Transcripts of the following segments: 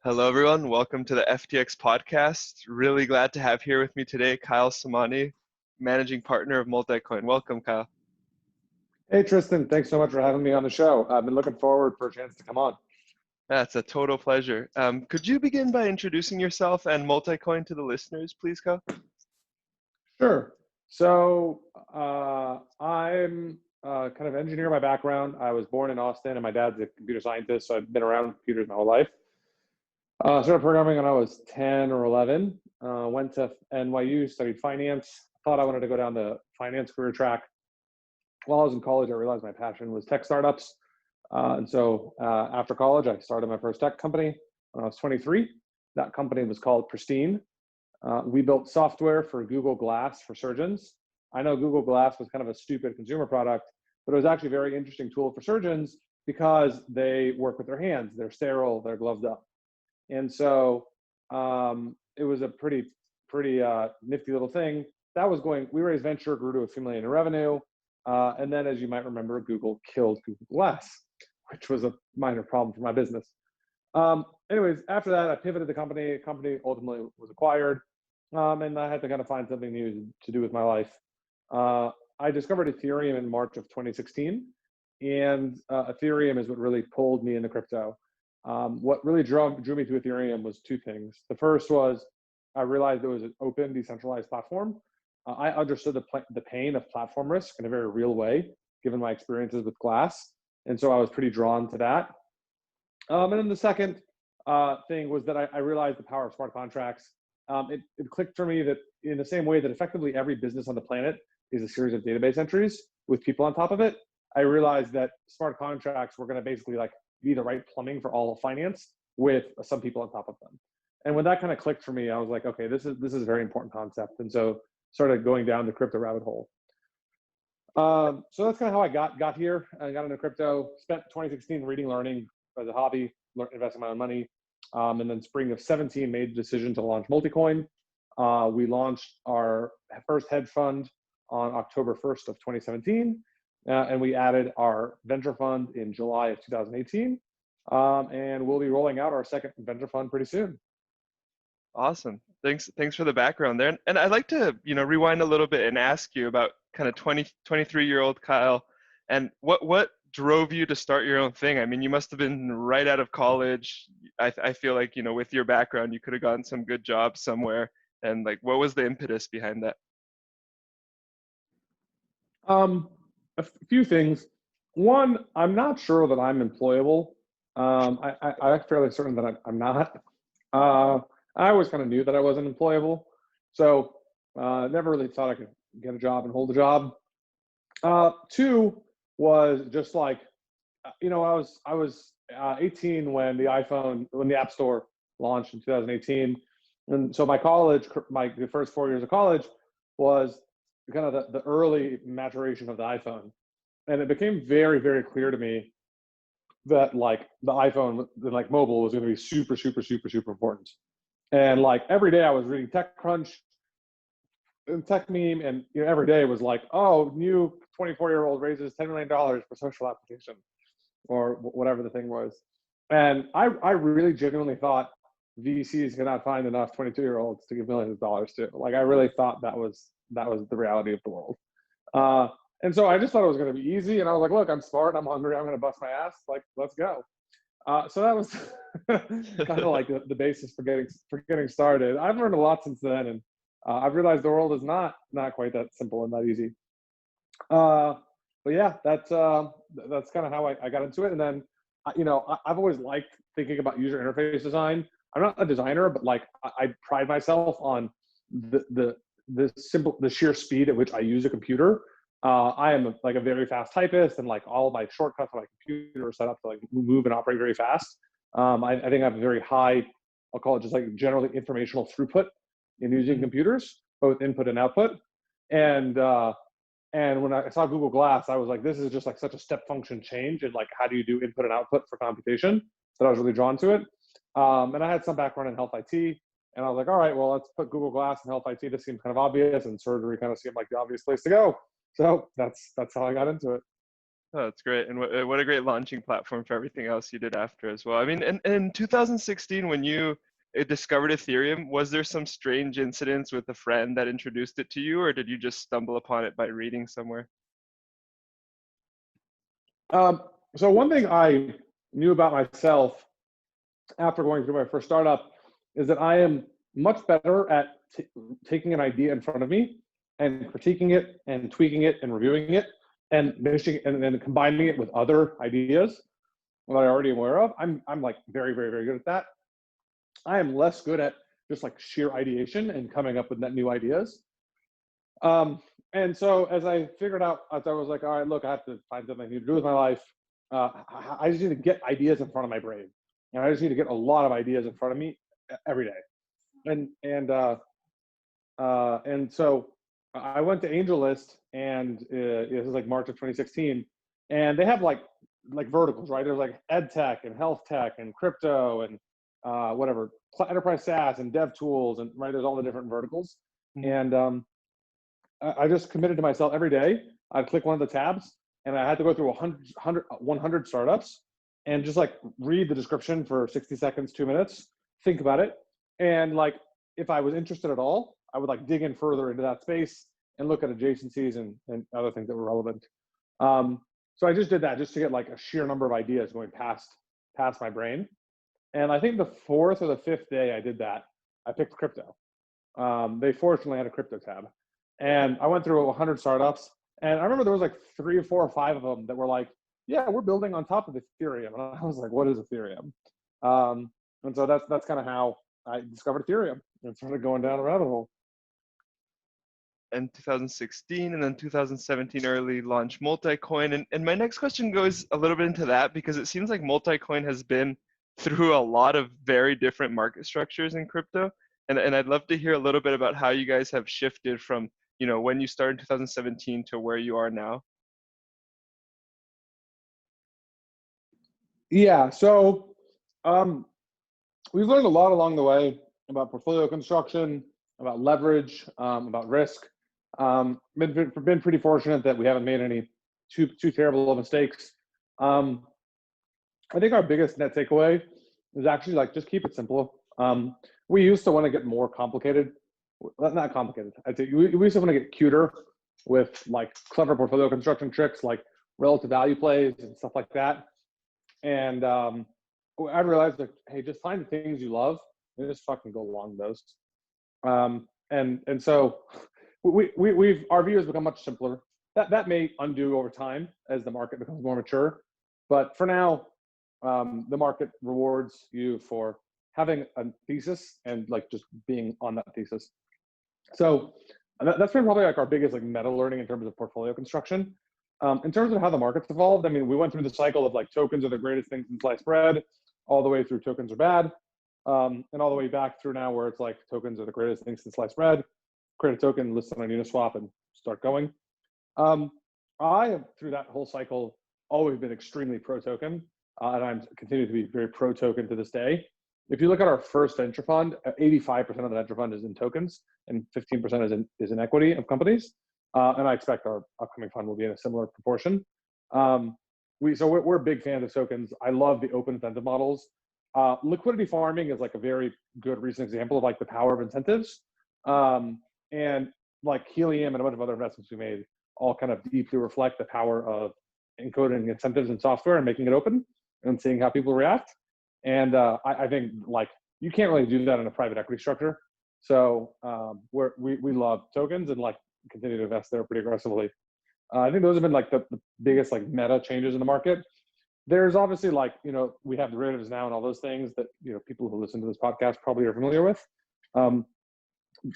Hello, everyone. Welcome to the FTX podcast. Really glad to have here with me today Kyle Samani, managing partner of Multicoin. Welcome, Kyle. Hey, Tristan. Thanks so much for having me on the show. I've been looking forward for a chance to come on. That's a total pleasure. Could you begin by introducing yourself and Multicoin to the listeners, please, Kyle? Sure. So I'm kind of engineer by background. I was born in Austin, and my dad's a computer scientist, so I've been around computers my whole life. Started programming when I was 10 or 11. Went to NYU, studied finance. Thought I wanted to go down the finance career track. While I was in college, I realized my passion was tech startups. And so after college, I started my first tech company when I was 23. That company was called Pristine. We built software for Google Glass for surgeons. I know Google Glass was kind of a stupid consumer product, but it was actually a very interesting tool for surgeons because they work with their hands. They're sterile, they're gloved up. And so it was a pretty nifty little thing. That was going, we raised venture, grew to a few million in revenue. And then, as you might remember, Google killed Google Glass, which was a minor problem for my business. Anyways, after that, I pivoted the company. The company ultimately was acquired, and I had to kind of find something new to do with my life. I discovered Ethereum in March of 2016, and Ethereum is what really pulled me into crypto. What really drew me to Ethereum was two things. The first was I realized it was an open, decentralized platform. I understood the pain of platform risk in a very real way, given my experiences with Glass. And so I was pretty drawn to that. And then the second thing was that I realized the power of smart contracts. It clicked for me that in the same way that effectively every business on the planet is a series of database entries with people on top of it, I realized that smart contracts were going to basically like be the right plumbing for all of finance with some people on top of them. And when that kind of clicked for me, I was like, okay, this is a very important concept. And so started going down the crypto rabbit hole. So that's kind of how I got here. I got into crypto, spent 2016 reading, learning as a hobby, investing my own money. And then spring of 17, made the decision to launch Multicoin. We launched our first hedge fund on October 1st of 2017. And we added our venture fund in July of 2018. And we'll be rolling out our second venture fund pretty soon. Awesome. Thanks for the background there. And I'd like to, rewind a little bit and ask you about kind of 23-year-old Kyle, and what drove you to start your own thing? I mean, you must have been right out of college. I feel like, with your background, you could have gotten some good jobs somewhere. And like, what was the impetus behind that? A few things. One, I'm not sure that I'm employable. I'm fairly certain that I'm not. I always kind of knew that I wasn't employable, so never really thought I could get a job and hold a job. Two was just like, I was 18 when the App Store launched in 2018, and so the first 4 years of college was kind of the early maturation of the iPhone, and it became very, very clear to me that like the iPhone, like mobile, was going to be super, super, super, super important. And like every day I was reading TechCrunch and Tech Meme, and every day was like, oh, new 24-year-old raises $10 million for social application, or whatever the thing was. And I really genuinely thought VCs could not find enough 22-year-olds to give millions of dollars to. Like I really thought that was the reality of the world. And so I just thought it was going to be easy. And I was like, look, I'm smart, I'm hungry, I'm going to bust my ass. Like, let's go. So that was kind of like the basis for getting started. I've learned a lot since then, and I've realized the world is not quite that simple and that easy. But yeah, that's kind of how I got into it. And then, I've always liked thinking about user interface design. I'm not a designer, but like I pride myself on the sheer speed at which I use a computer. I am a very fast typist, and like all of my shortcuts on my computer are set up to like move and operate very fast. I think I have a very high, I'll call it just like generally informational throughput in using computers, both input and output. And when I saw Google Glass, I was like, this is just like such a step function change in like how do you do input and output for computation, that I was really drawn to it. And I had some background in health IT, and I was like, all right, well, let's put Google Glass and health IT. This seemed kind of obvious, and surgery kind of seemed like the obvious place to go. So that's how I got into it. Oh, that's great. And what a great launching platform for everything else you did after as well. I mean, in 2016, when you discovered Ethereum, was there some strange incidents with a friend that introduced it to you, or did you just stumble upon it by reading somewhere? So one thing I knew about myself after going through my first startup is that I am much better at taking an idea in front of me and critiquing it and tweaking it and reviewing it and mixing and then combining it with other ideas that I already am aware of. I'm like very, very, very good at that. I am less good at just like sheer ideation and coming up with net new ideas. And so as I figured out, as I was like, all right, look, I have to find something new to do with my life. I just need to get ideas in front of my brain, and I just need to get a lot of ideas in front of me every day. And so I went to AngelList, and this is like March of 2016, and they have like verticals, right? There's like ed tech and health tech and crypto and whatever, enterprise SaaS and dev tools, and right, there's all the different verticals. And I just committed to myself every day. I'd click one of the tabs, and I had to go through 100 startups and just like read the description for 60 seconds, 2 minutes, think about it. And like, if I was interested at all, I would like dig in further into that space and look at adjacencies and other things that were relevant. So I just did that just to get like a sheer number of ideas going past my brain. And I think the fourth or the fifth day I did that, I picked crypto. They fortunately had a crypto tab. And I went through 100 startups, and I remember there was like 3 or 4 or 5 of them that were like, yeah, we're building on top of Ethereum. And I was like, what is Ethereum? And so that's kind of how I discovered Ethereum and started going down a rabbit hole. In 2016, and then 2017 early launch Multicoin. And my next question goes a little bit into that, because it seems like Multicoin has been through a lot of very different market structures in crypto. And I'd love to hear a little bit about how you guys have shifted from, when you started in 2017 to where you are now. Yeah, so we've learned a lot along the way about portfolio construction, about leverage, about risk. Been pretty fortunate that we haven't made any too terrible mistakes. I think our biggest net takeaway is actually like just keep it simple. We used to want to get more complicated, not complicated. I'd say we used to want to get cuter with like clever portfolio construction tricks, like relative value plays and stuff like that. And I realized that, hey, just find the things you love and just fucking go along those. And so our view has become much simpler. That may undo over time as the market becomes more mature, but for now, the market rewards you for having a thesis and like just being on that thesis. So that's been probably like our biggest like meta learning in terms of portfolio construction. In terms of how the market's evolved, I mean, we went through the cycle of like tokens are the greatest things in sliced bread, all the way through tokens are bad, and all the way back through now where it's like tokens are the greatest things in sliced bread. Create a token, list it on Uniswap, and start going. I have, through that whole cycle, always been extremely pro-token, and I'm continue to be very pro-token to this day. If you look at our first venture fund, 85% of the venture fund is in tokens, and 15% is in equity of companies. And I expect our upcoming fund will be in a similar proportion. We're big fans of tokens. I love the open incentive models. Liquidity farming is like a very good recent example of like the power of incentives. And like Helium and a bunch of other investments we made all kind of deeply reflect the power of encoding incentives in software and making it open and seeing how people react. And I think like you can't really do that in a private equity structure. So we love tokens and like continue to invest there pretty aggressively. I think those have been like the biggest like meta changes in the market. There's obviously like, we have derivatives now and all those things that, people who listen to this podcast probably are familiar with.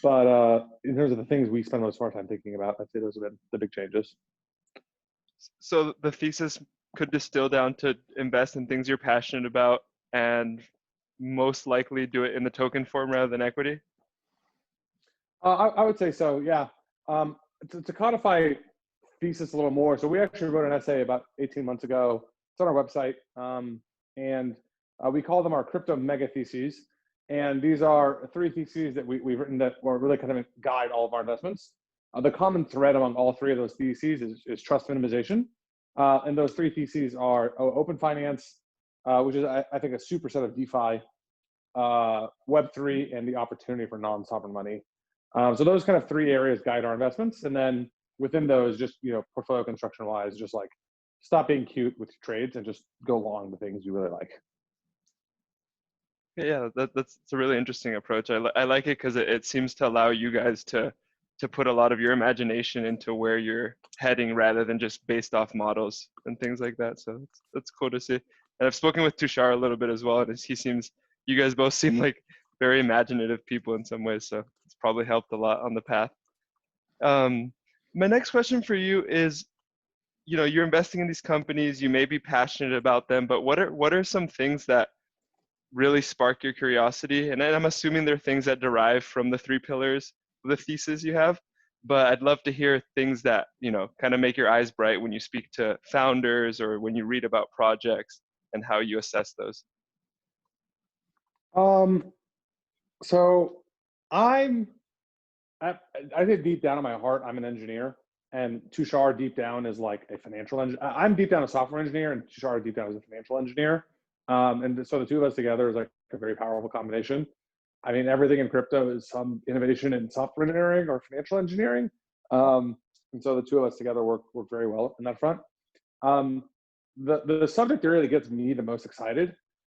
But in terms of the things we spend most of our time thinking about, I'd say those have been the big changes. So the thesis could distill down to invest in things you're passionate about and most likely do it in the token form rather than equity? I would say so, yeah. To codify thesis a little more, so we actually wrote an essay about 18 months ago. It's on our website, and we call them our crypto mega theses. And these are 3 theses that we've written that will really kind of guide all of our investments. The common thread among all 3 of those theses is trust minimization. And those three theses are open finance, which is, I think, a superset of DeFi, Web3, and the opportunity for non-sovereign money. So those kind of three areas guide our investments. And then within those, just, portfolio construction wise, just like stop being cute with your trades and just go long the things you really like. Yeah, that's a really interesting approach. I like it because it seems to allow you guys to put a lot of your imagination into where you're heading rather than just based off models and things like that. So that's cool to see. And I've spoken with Tushar a little bit as well, and you guys both seem like very imaginative people in some ways. So it's probably helped a lot on the path. My next question for you is, you're investing in these companies, you may be passionate about them, but what are some things that really spark your curiosity? And I'm assuming they're things that derive from the three pillars of the thesis you have, but I'd love to hear things that, kind of make your eyes bright when you speak to founders or when you read about projects and how you assess those. So I'm, I think deep down in my heart, I'm an engineer, and Tushar deep down is like a financial engineer. I'm deep down a software engineer, and Tushar deep down is a financial engineer. And so the two of us together is like a very powerful combination. I mean, everything in crypto is some innovation in software engineering or financial engineering. And so the two of us together work very well in that front. The subject that really gets me the most excited,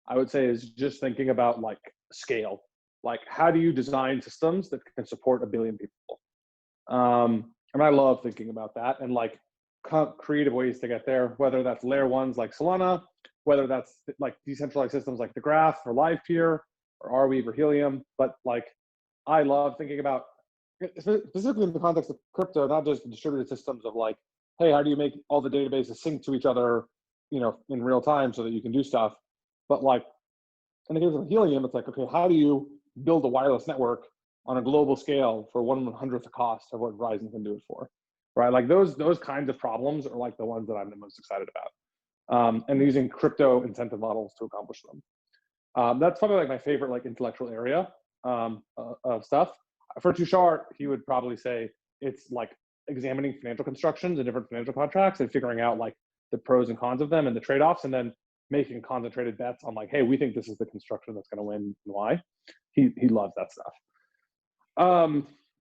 I would say, is just thinking about like scale. Like, how do you design systems that can support 1 billion people? And I love thinking about that and like creative ways to get there, whether that's layer ones like Solana, whether that's like decentralized systems like the Graph or LivePeer or Arweave or Helium. But like, I love thinking about, specifically in the context of crypto, not just the distributed systems of like, hey, how do you make all the databases sync to each other, in real time so that you can do stuff? But like, in the case of Helium, it's like, okay, how do you build a wireless network on a global scale for 1/100th the cost of what Verizon can do it for, right? Like those kinds of problems are like the ones that I'm the most excited about, and using crypto incentive models to accomplish them. That's probably like my favorite like intellectual area of stuff. For Tushar, he would probably say it's like examining financial constructions and different financial contracts and figuring out like the pros and cons of them and the trade-offs, and then making concentrated bets on like, hey, we think this is the construction that's going to win and why. He loves that stuff.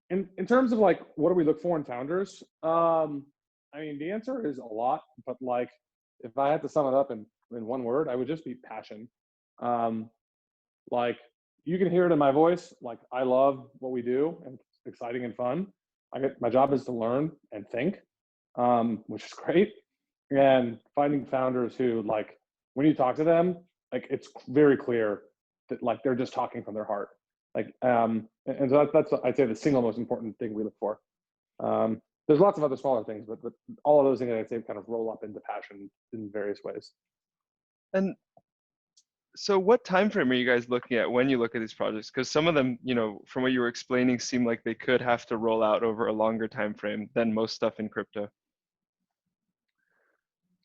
In terms of like, what do we look for in founders? I mean, the answer is a lot, but like, if I had to sum it up in one word, I would just be passion. Like, you can hear it in my voice. Like, I love what we do and it's exciting and fun. My job is to learn and think, which is great. And finding founders who like, when you talk to them, like it's very clear that like they're just talking from their heart. Like, and so that's I'd say the single most important thing we look for. There's lots of other smaller things, but all of those things I'd say kind of roll up into passion in various ways. And so what time frame are you guys looking at when you look at these projects? Because some of them, from what you were explaining, seem like they could have to roll out over a longer time frame than most stuff in crypto.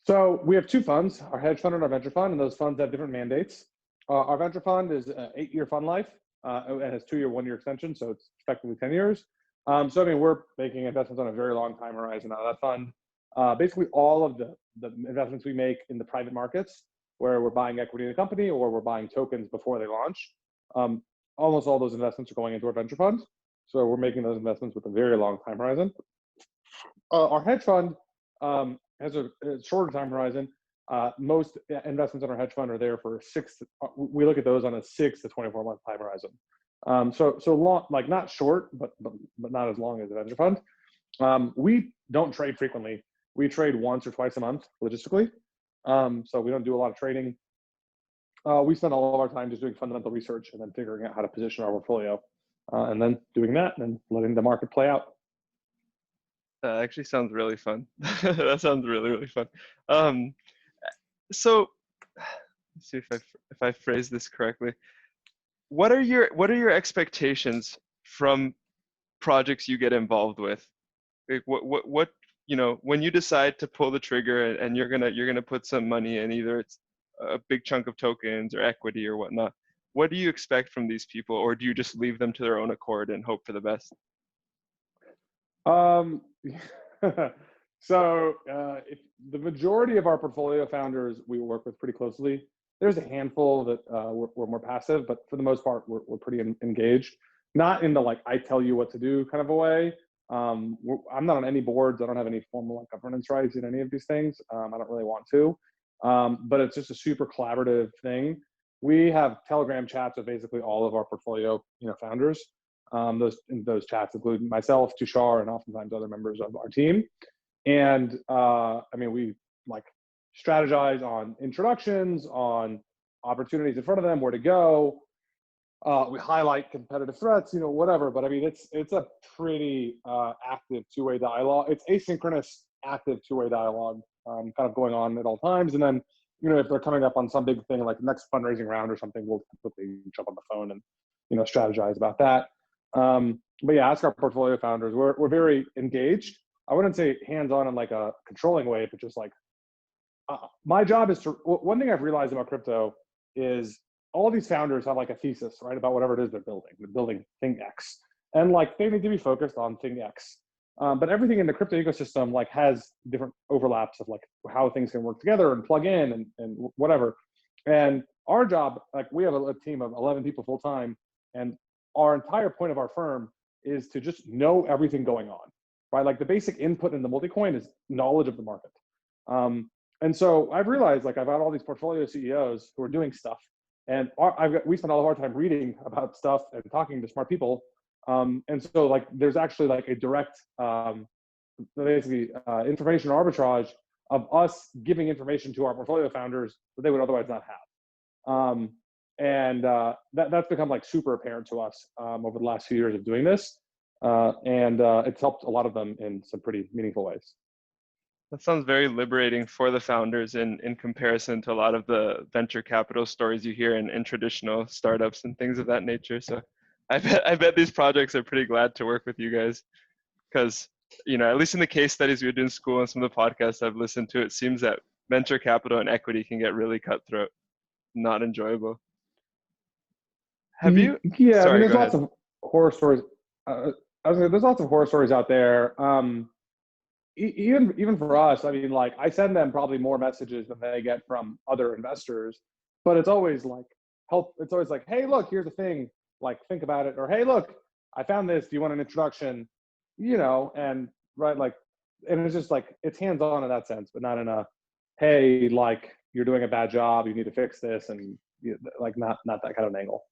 So we have two funds, our hedge fund and our venture fund, and those funds have different mandates. Our venture fund is an 8-year fund life, and has 2-year, 1-year extension, so it's effectively 10 years. So I mean, we're making investments on a very long time horizon out of that fund. Basically, all of the investments we make in the private markets, where we're buying equity in the company or we're buying tokens before they launch, almost all those investments are going into our venture fund. So we're making those investments with a very long time horizon. Our hedge fund has a shorter time horizon. Most investments in our hedge fund are there for we look at those on a 6 to 24 month time horizon. So long, like not short, but not as long as a venture fund. We don't trade frequently. We trade once or twice a month logistically. So we don't do a lot of trading. We spend all of our time just doing fundamental research and then figuring out how to position our portfolio, and then doing that and then letting the market play out. That actually sounds really fun. That sounds really, really fun. So let's see if I phrase this correctly. What are your expectations from projects you get involved with? Like what when you decide to pull the trigger and you're gonna put some money in, either it's a big chunk of tokens or equity or whatnot, what do you expect from these people, or do you just leave them to their own accord and hope for the best? So if the majority of our portfolio founders we work with pretty closely. There's a handful that we're more passive, but for the most part, we're pretty engaged. Not in the like I tell you what to do kind of a way. I'm not on any boards. I don't have any formal like, governance rights in any of these things. I don't really want to, but it's just a super collaborative thing. We have Telegram chats with basically all of our portfolio, founders. Those chats include myself, Tushar, and oftentimes other members of our team. And we like strategize on introductions, on opportunities in front of them, where to go. We highlight competitive threats, whatever. But I mean, it's a pretty active two-way dialogue. It's asynchronous, active two-way dialogue, kind of going on at all times. And then, if they're coming up on some big thing like next fundraising round or something, we'll quickly jump on the phone and strategize about that. But yeah, ask our portfolio founders. We're very engaged. I wouldn't say hands-on in like a controlling way, but just like my job is to. One thing I've realized about crypto is all these founders have like a thesis, right, about whatever it is they're building. They're building thing X, and like they need to be focused on thing X. But everything in the crypto ecosystem like has different overlaps of like how things can work together and plug in and whatever. And our job, like we have a team of 11 people full time, and our entire point of our firm is to just know everything going on, right? Like the basic input in the Multicoin is knowledge of the market. And so I've realized like I've got all these portfolio CEOs who are doing stuff, and we spend all of our time reading about stuff and talking to smart people. And so like there's actually like a direct basically information arbitrage of us giving information to our portfolio founders that they would otherwise not have. That's become like super apparent to us over the last few years of doing this. And it's helped a lot of them in some pretty meaningful ways. That sounds very liberating for the founders in comparison to a lot of the venture capital stories you hear in traditional startups and things of that nature. So I bet these projects are pretty glad to work with you guys, because at least in the case studies we do in school and some of the podcasts I've listened to, it seems that venture capital and equity can get really cutthroat, not enjoyable. Have you? Yeah, I mean, Sorry, there's go lots ahead. of horror stories. There's lots of horror stories out there. Even for us, I mean, like I send them probably more messages than they get from other investors, but it's always like help. It's always like, hey, look, here's the thing. Like, think about it, or hey, look, I found this. Do you want an introduction? And right, like, and it's just like it's hands-on in that sense, but not in a, hey, like you're doing a bad job. You need to fix this, and like not that kind of an angle.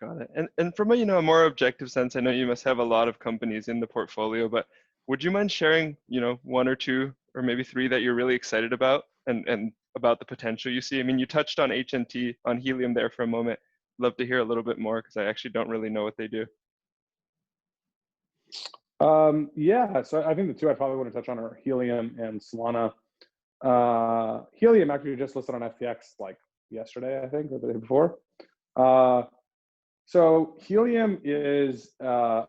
Got it. And from a more objective sense, I know you must have a lot of companies in the portfolio, but would you mind sharing one or two or maybe three that you're really excited about and about the potential you see? I mean, you touched on HNT, on Helium there for a moment. Love to hear a little bit more because I actually don't really know what they do. Yeah, so I think the two I probably want to touch on are Helium and Solana. Helium actually just listed on FTX like yesterday, I think, or the day before. So Helium is the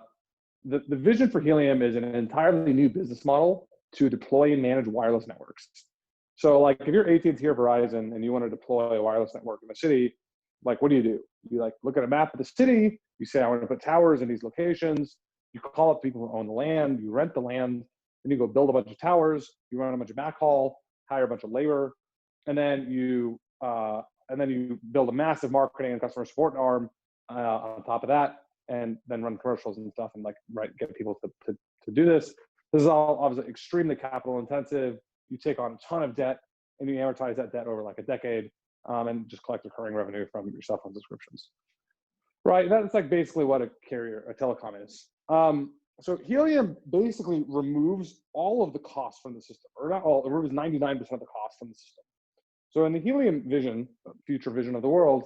vision for Helium is an entirely new business model to deploy and manage wireless networks. So like if you're AT&T or Verizon and you want to deploy a wireless network in a city, like what do? You like look at a map of the city, you say I want to put towers in these locations, you call up people who own the land, you rent the land, then you go build a bunch of towers, you run a bunch of backhaul, hire a bunch of labor, and then you build a massive marketing and customer support arm on top of that, and then run commercials and stuff and like get people to do this. This is all obviously extremely capital intensive. You take on a ton of debt and you amortize that debt over like a decade and just collect recurring revenue from your cell phone subscriptions. Right, that's like basically what a telecom is. So Helium basically removes all of the costs from the system, or not all, it removes 99% of the cost from the system. So in the Helium vision, future vision of the world,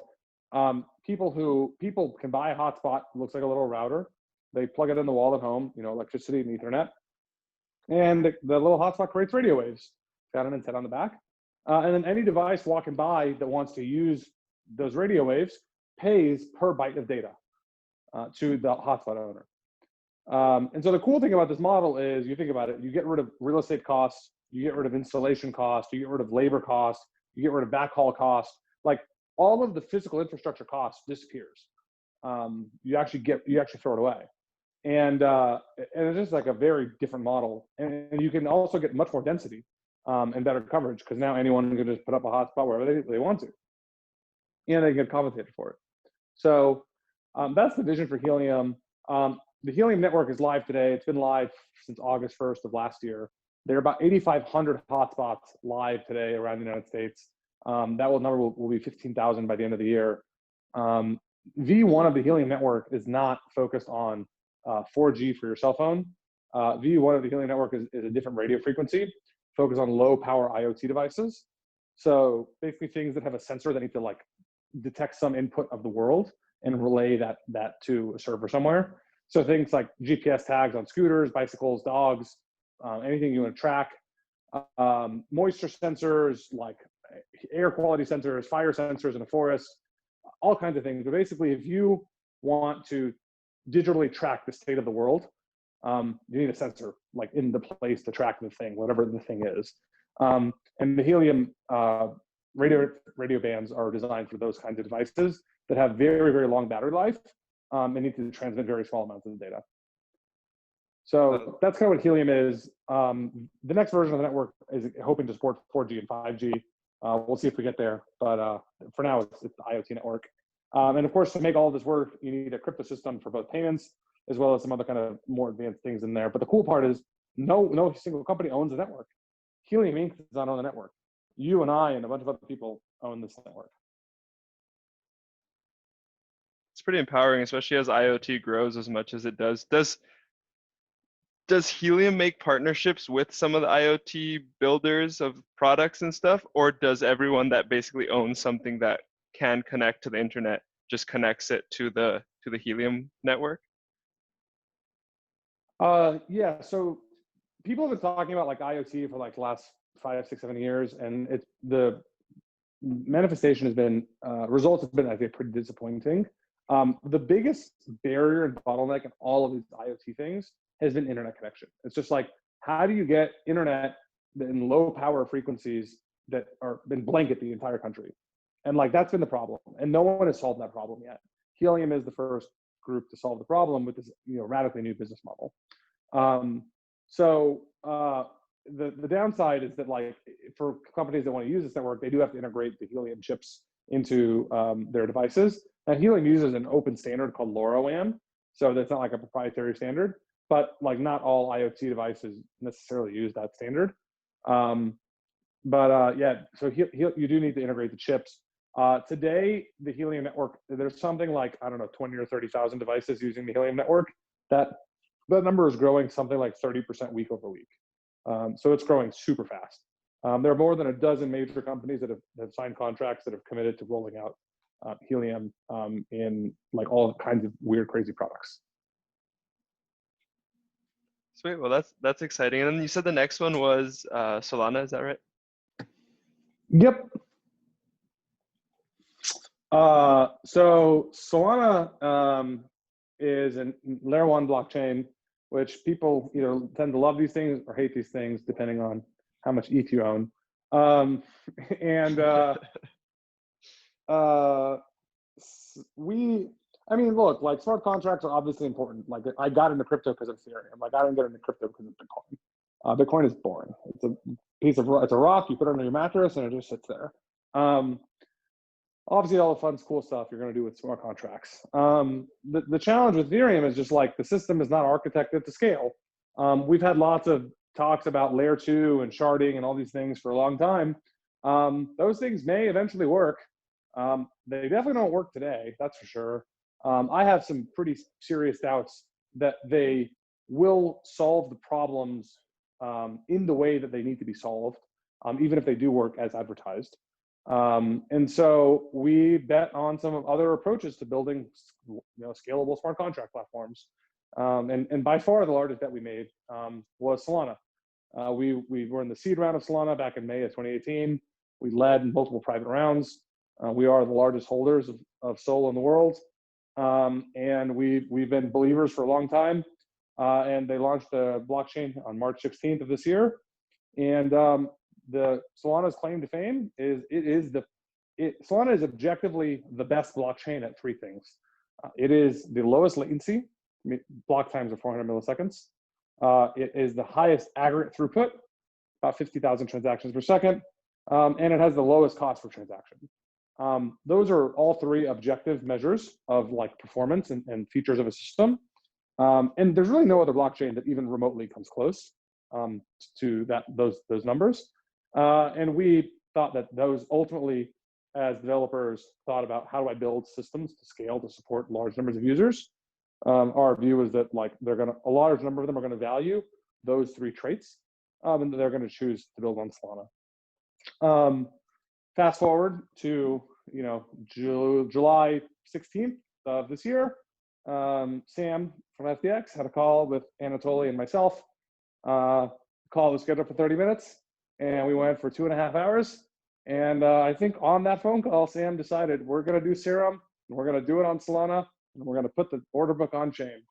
people can buy a hotspot, looks like a little router. They plug it in the wall at home, electricity and Ethernet. And the little hotspot creates radio waves. It's got an antenna on the back. And then any device walking by that wants to use those radio waves pays per byte of data to the hotspot owner. And so the cool thing about this model is you think about it, you get rid of real estate costs, you get rid of installation costs, you get rid of labor costs, you get rid of backhaul costs, like all of the physical infrastructure costs disappears. You actually throw it away. it's just like a very different model. And you can also get much more density and better coverage, because now anyone can just put up a hotspot wherever they want to, and they get compensated for it. So that's the vision for Helium. The Helium network is live today. It's been live since August 1st of last year. There are about 8,500 hotspots live today around the United States. That number will be 15,000 by the end of the year. V1 of the Helium network is not focused on 4G for your cell phone. V1 of the Helium network is a different radio frequency, focused on low power IoT devices. So basically things that have a sensor that need to like detect some input of the world and relay that to a server somewhere. So things like GPS tags on scooters, bicycles, dogs, anything you want to track, moisture sensors like air quality sensors, fire sensors in a forest, all kinds of things. But basically, if you want to digitally track the state of the world, you need a sensor like in the place to track the thing, whatever the thing is. And the Helium radio bands are designed for those kinds of devices that have very, very long battery life and need to transmit very small amounts of data. So that's kind of what Helium is. The next version of the network is hoping to support 4G and 5G. We'll see if we get there, but for now it's the IoT network. And of course, to make all of this work, you need a crypto system for both payments, as well as some other kind of more advanced things in there. But the cool part is no single company owns the network. Helium Inc. does not own the network. You and I and a bunch of other people own this network. It's pretty empowering, especially as IoT grows as much as it does. Does Helium make partnerships with some of the IoT builders of products and stuff, or does everyone that basically owns something that can connect to the internet just connects it to the Helium network? Yeah, so people have been talking about like IoT for like the last 5, 6, 7 years, and the manifestation has been results have been, I think, pretty disappointing. The biggest barrier and bottleneck in all of these IoT things has been internet connection. It's just like, how do you get internet in low power frequencies that are been blanket the entire country? And like that's been the problem, and no one has solved that problem yet. Helium is the first group to solve the problem with this, radically new business model. The downside is that like for companies that want to use this network, they do have to integrate the Helium chips into their devices. Now Helium uses an open standard called LoRaWAN, so that's not like a proprietary standard, but like not all IoT devices necessarily use that standard. Yeah, so you do need to integrate the chips. Today, the Helium network, there's something like, I don't know, 20 or 30,000 devices using the Helium network. That number is growing something like 30% week over week. So it's growing super fast. There are more than a dozen major companies that have signed contracts that have committed to rolling out Helium in like all kinds of weird, crazy products. Sweet. Well, that's exciting. And then you said the next one was Solana. Is that right? Yep. So Solana is a layer 1 blockchain, which people either tend to love these things or hate these things, depending on how much ETH you own. Look, like smart contracts are obviously important. Like I got into crypto because of Ethereum. Like I didn't get into crypto because of Bitcoin. Bitcoin is boring. It's a rock. You put it under your mattress and it just sits there. Obviously, all the fun, cool stuff you're going to do with smart contracts. The challenge with Ethereum is just like the system is not architected to scale. We've had lots of talks about layer 2 and sharding and all these things for a long time. Those things may eventually work. They definitely don't work today, that's for sure. I have some pretty serious doubts that they will solve the problems in the way that they need to be solved, even if they do work as advertised. And so we bet on some other approaches to building, scalable smart contract platforms. And by far the largest bet we made was Solana. We were in the seed round of Solana back in May of 2018. We led multiple private rounds. We are the largest holders of SOL in the world. And we've been believers for a long time. And they launched the blockchain on March 16th of this year. And the Solana's claim to fame is Solana is objectively the best blockchain at 3 things. It is the lowest latency, block times are 400 milliseconds. It is the highest aggregate throughput, about 50,000 transactions per second, and it has the lowest cost per transaction. Those are all three objective measures of like performance and features of a system. And there's really no other blockchain that even remotely comes close to those numbers. And we thought that those ultimately, as developers, thought about how do I build systems to scale to support large numbers of users. Our view is that like a large number of them are going to value those three traits, and they're going to choose to build on Solana. Fast forward to July 16th of this year, Sam from FTX had a call with Anatoly and myself. Call was scheduled for 30 minutes, and we went for 2.5 hours. And I think on that phone call, Sam decided we're going to do Serum, and we're going to do it on Solana, and we're going to put the order book on chain.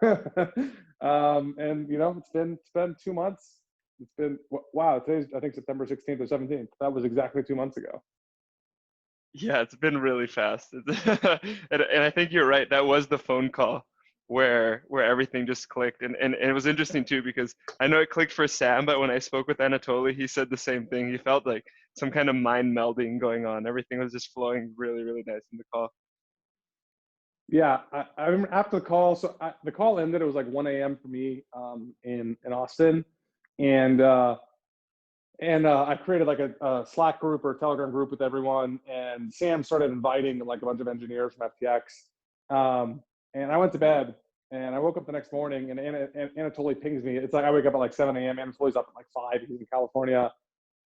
And it's been 2 months. It's been, wow, today's I think September 16th or 17th. That was exactly 2 months ago. Yeah, it's been really fast. And I think you're right. That was the phone call where everything just clicked. And it was interesting too, because I know it clicked for Sam, but when I spoke with Anatoly, he said the same thing. He felt like some kind of mind melding going on. Everything was just flowing really, really nice in the call. Yeah, I remember after the call, so the call ended, it was like 1 a.m. for me in Austin. And I created like a Slack group or a Telegram group with everyone. And Sam started inviting like a bunch of engineers from FTX. And I went to bed, and I woke up the next morning, and Anatoly pings me. It's like I wake up at like 7 a.m. Anatoly's up at like 5. He's in California.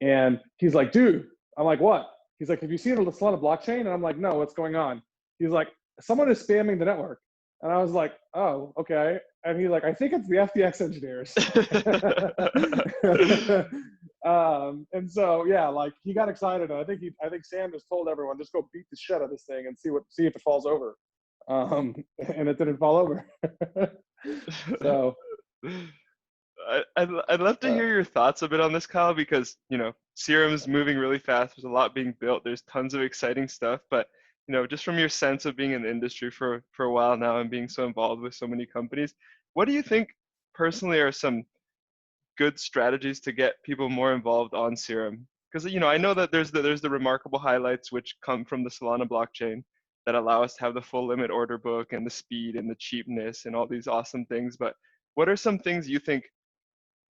And he's like, dude, I'm like, what? He's like, have you seen the Solana blockchain? And I'm like, no, what's going on? He's like, someone is spamming the network. And I was like, oh, okay. And he's like, I think it's the FTX engineers. And so, yeah, like he got excited. And I think Sam just told everyone, just go beat the shit out of this thing and see if it falls over. And it didn't fall over. So I'd love to hear your thoughts a bit on this, Kyle, because Serum is moving really fast. There's a lot being built. There's tons of exciting stuff, but just from your sense of being in the industry for a while now and being so involved with so many companies, what do you think personally are some good strategies to get people more involved on Serum? Because I know that there's the remarkable highlights which come from the Solana blockchain that allow us to have the full limit order book and the speed and the cheapness and all these awesome things. But what are some things you think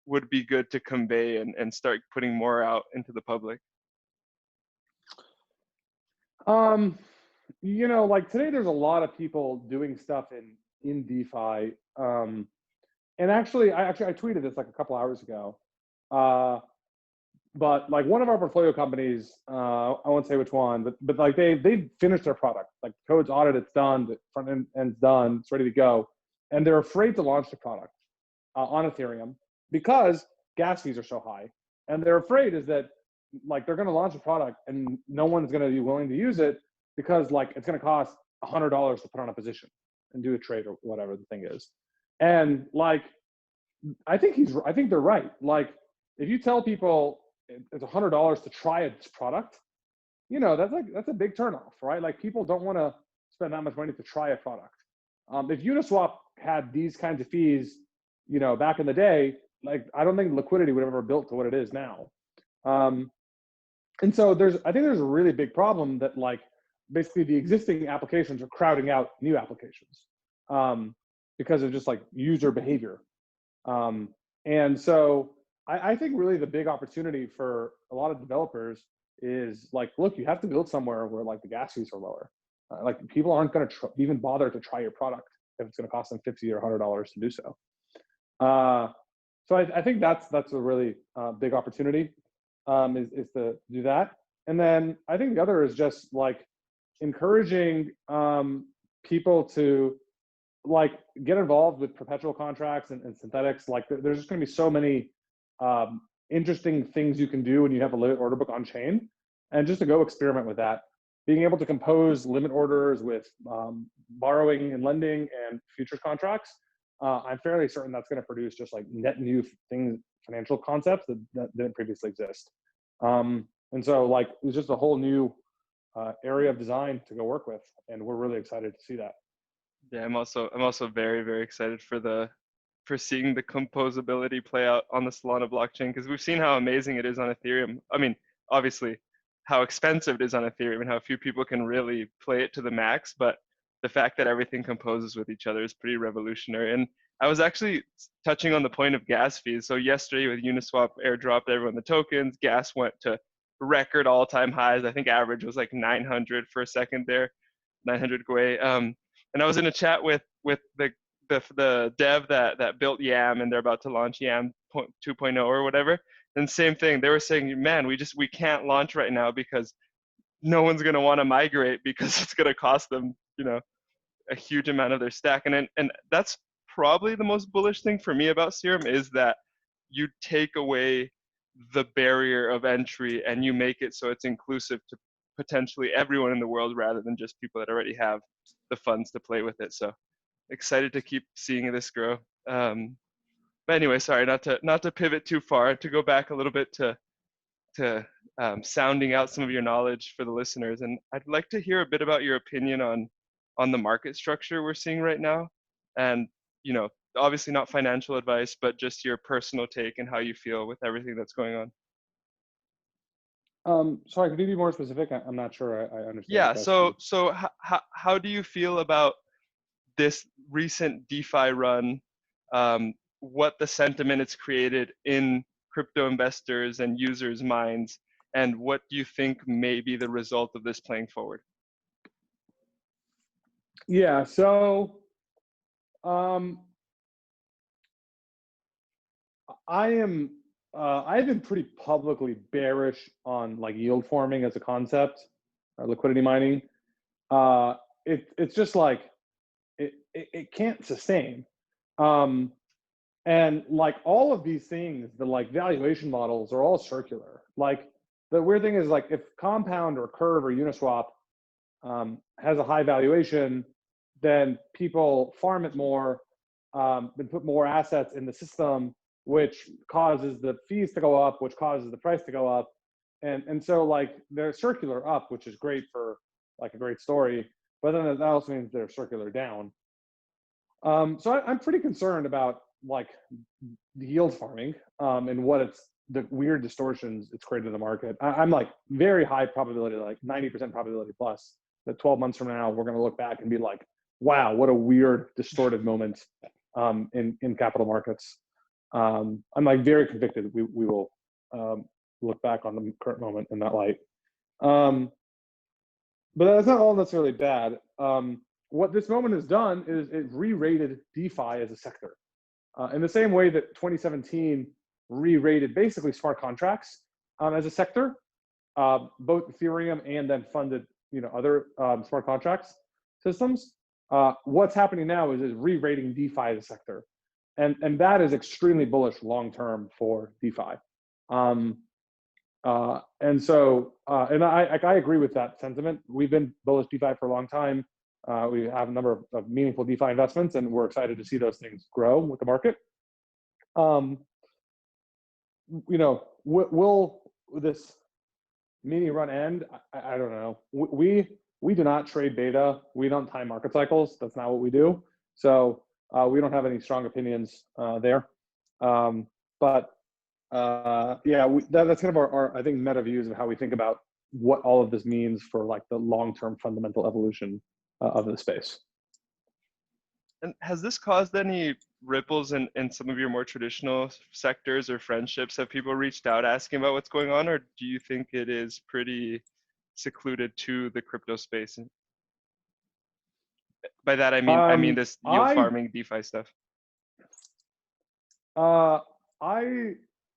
would be good to convey and start putting more out into the public? Like today, there's a lot of people doing stuff in DeFi. And actually, I tweeted this like a couple hours ago. But like one of our portfolio companies, I won't say which one, but like they finished their product. Like the code's audited, it's done, the front end's done, it's ready to go, and they're afraid to launch the product on Ethereum because gas fees are so high, and they're afraid is that like they're going to launch a product and no one's going to be willing to use it because like it's going to cost $100 to put on a position and do a trade or whatever the thing is. And like I think they're right. Like if you tell people it's $100 to try this product, that's a big turnoff, right? Like people don't want to spend that much money to try a product. If Uniswap had these kinds of fees, back in the day, like I don't think liquidity would have ever built to what it is now. And so I think there's a really big problem that like basically the existing applications are crowding out new applications because of just like user behavior. And so I think really the big opportunity for a lot of developers is like, look, you have to build somewhere where like the gas fees are lower. Like people aren't going to even bother to try your product if it's going to cost them $50 or $100 to do so. So I think that's a really big opportunity is to do that. And then I think the other is just like encouraging people to like get involved with perpetual contracts and synthetics. Like there's just going to be so many interesting things you can do when you have a limit order book on chain, and just to go experiment with that. Being able to compose limit orders with borrowing and lending and futures contracts, I'm fairly certain that's going to produce just like net new things, financial concepts that didn't previously exist. And so like it was just a whole new area of design to go work with, and we're really excited to see that. Yeah, I'm also very, very excited for seeing the composability play out on the Solana blockchain, because we've seen how amazing it is on Ethereum. I mean, obviously how expensive it is on Ethereum and how few people can really play it to the max, but the fact that everything composes with each other is pretty revolutionary. And I was actually touching on the point of gas fees. So yesterday with Uniswap airdropped everyone the tokens, gas went to record all-time highs. I think average was like 900 for a second there, 900 Gwei. And I was in a chat with the dev that built Yam, and they're about to launch Yam 2.0 or whatever. And same thing, they were saying, man, we can't launch right now because no one's going to want to migrate because it's going to cost them, a huge amount of their stack. And that's probably the most bullish thing for me about Serum, is that you take away the barrier of entry and you make it so it's inclusive to potentially everyone in the world rather than just people that already have the funds to play with it. So excited to keep seeing this grow. But anyway, sorry, not to pivot too far, to go back a little bit to sounding out some of your knowledge for the listeners. And I'd like to hear a bit about your opinion on the market structure we're seeing right now. And, obviously not financial advice, but just your personal take and how you feel with everything that's going on. Sorry, could you be more specific? I'm not sure I understand the Yeah. question. So how do you feel about this recent DeFi run? What the sentiment it's created in crypto investors and users' minds, and what do you think may be the result of this playing forward? Yeah, so I've been pretty publicly bearish on like yield farming as a concept, or liquidity mining. It's just like it can't sustain. And like all of these things, the like valuation models are all circular. Like the weird thing is, like, if Compound or Curve or Uniswap has a high valuation, then people farm it more, and put more assets in the system, which causes the fees to go up, which causes the price to go up. And so like they're circular up, which is great for like a great story, but then that also means they're circular down. So I'm pretty concerned about like the yield farming, and the weird distortions it's created in the market. I'm like very high probability, like 90% probability plus, that 12 months from now we're going to look back and be like, wow, what a weird distorted moment in capital markets. I'm like very convicted we will look back on the current moment in that light. But that's not all necessarily bad. What this moment has done is it re-rated DeFi as a sector, in the same way that 2017 re-rated basically smart contracts as a sector, both Ethereum and then funded other smart contracts systems. What's happening now is re-rating DeFi as a sector, and that is extremely bullish long term for DeFi. And I agree with that sentiment. We've been bullish DeFi for a long time. We have a number of meaningful DeFi investments, and we're excited to see those things grow with the market. Will this mini run end? I don't know. We do not trade beta. We don't time market cycles. That's not what we do. So we don't have any strong opinions there. But yeah, that's kind of our I think meta views of how we think about what all of this means for like the long-term fundamental evolution of the space. And has this caused any ripples in some of your more traditional sectors or friendships? Have people reached out asking about what's going on, or do you think it is pretty secluded to the crypto space? And by that I mean this yield farming DeFi stuff. I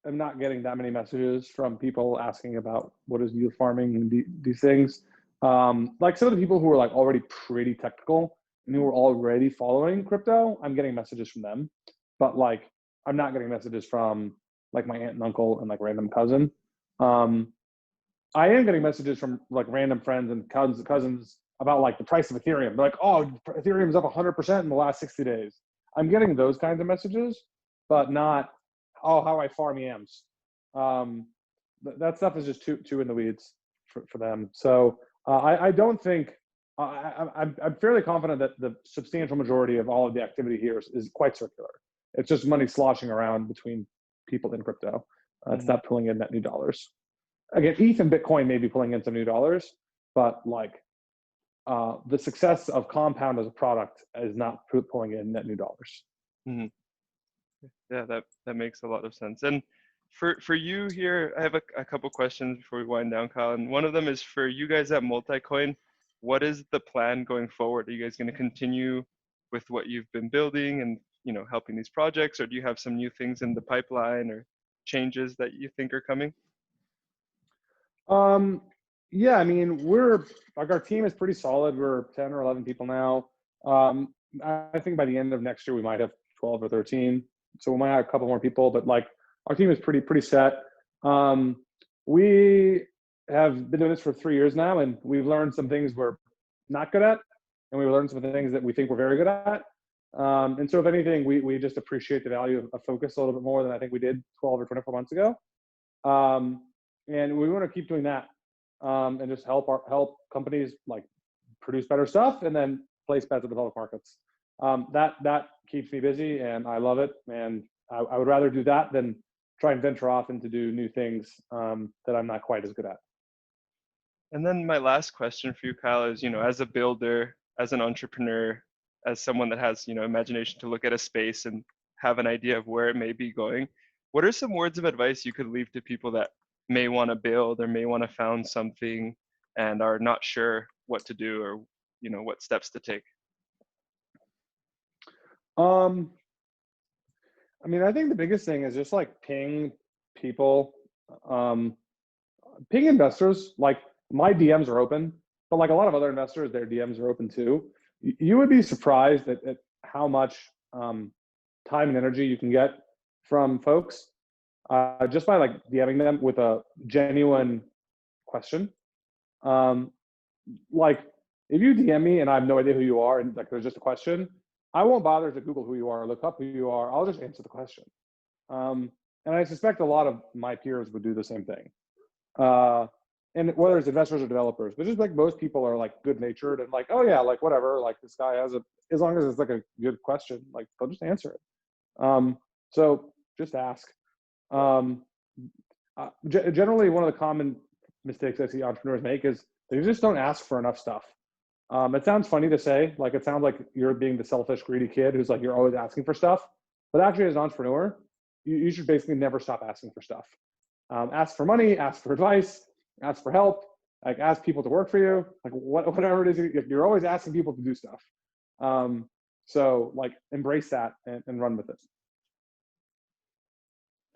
am not getting that many messages from people asking about what is yield farming and these things. Like some of the people who are like already pretty technical and who are already following crypto, I'm getting messages from them. But like I'm not getting messages from like my aunt and uncle and like random cousin. I am getting messages from like random friends and cousins about like the price of Ethereum. They're like, oh, Ethereum is up 100% in the last 60 days. I'm getting those kinds of messages, but not, oh, how I farm yams. That stuff is just too in the weeds for them. So I don't think I'm fairly confident that the substantial majority of all of the activity here is quite circular. It's just money sloshing around between people in crypto. It's Mhm. not pulling in net new dollars. Again, ETH and Bitcoin may be pulling in some new dollars, but like the success of Compound as a product is not pulling in net new dollars. Mhm. Yeah, that makes a lot of sense. And for you here, I have a couple questions before we wind down, Kyle. And one of them is for you guys at Multicoin. What is the plan going forward? Are you guys going to continue with what you've been building and helping these projects, or do you have some new things in the pipeline or changes that you think are coming? Yeah, I mean, we're like our team is pretty solid. We're 10 or 11 people now. I think by the end of next year we might have 12 or 13. So we might have a couple more people, but like our team is pretty set. We have been doing this for 3 years now, and we've learned some things we're not good at, and we've learned some things that we think we're very good at. And so if anything, we just appreciate the value of focus a little bit more than I think we did 12 or 24 months ago. And we want to keep doing that, and just help companies like produce better stuff and then place bets in the public markets. That keeps me busy, and I love it. And I would rather do that than try and venture off into do new things that I'm not quite as good at. And then my last question for you, Kyle, is, as a builder, as an entrepreneur, as someone that has, imagination to look at a space and have an idea of where it may be going, what are some words of advice you could leave to people that may want to build or may want to found something and are not sure what to do or, what steps to take? Um, I mean, I think the biggest thing is just like ping people, ping investors. Like my DMs are open, but like a lot of other investors, their DMs are open too. You would be surprised at how much time and energy you can get from folks just by like DMing them with a genuine question. Like if you DM me and I have no idea who you are and like there's just a question, I won't bother to Google who you are or look up who you are. I'll just answer the question. And I suspect a lot of my peers would do the same thing. And whether it's investors or developers, but just like most people are like good natured and like, oh yeah, like whatever, like this guy has as long as it's like a good question, like they'll just answer it. So just ask. Generally, one of the common mistakes I see entrepreneurs make is they just don't ask for enough stuff. It sounds funny to say, like it sounds like you're being the selfish, greedy kid who's like you're always asking for stuff. But actually, as an entrepreneur, you should basically never stop asking for stuff. Ask for money, ask for advice, ask for help, like ask people to work for you, like whatever it is. You're always asking people to do stuff. So like embrace that and run with it.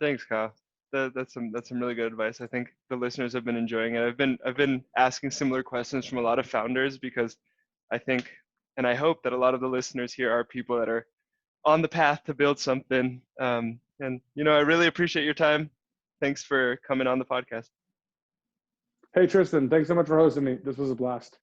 Thanks, Kyle. That's some really good advice. I think the listeners have been enjoying it. I've been asking similar questions from a lot of founders because I think and I hope that a lot of the listeners here are people that are on the path to build something. And I really appreciate your time. Thanks for coming on the podcast. Hey Tristan, thanks so much for hosting me. This was a blast.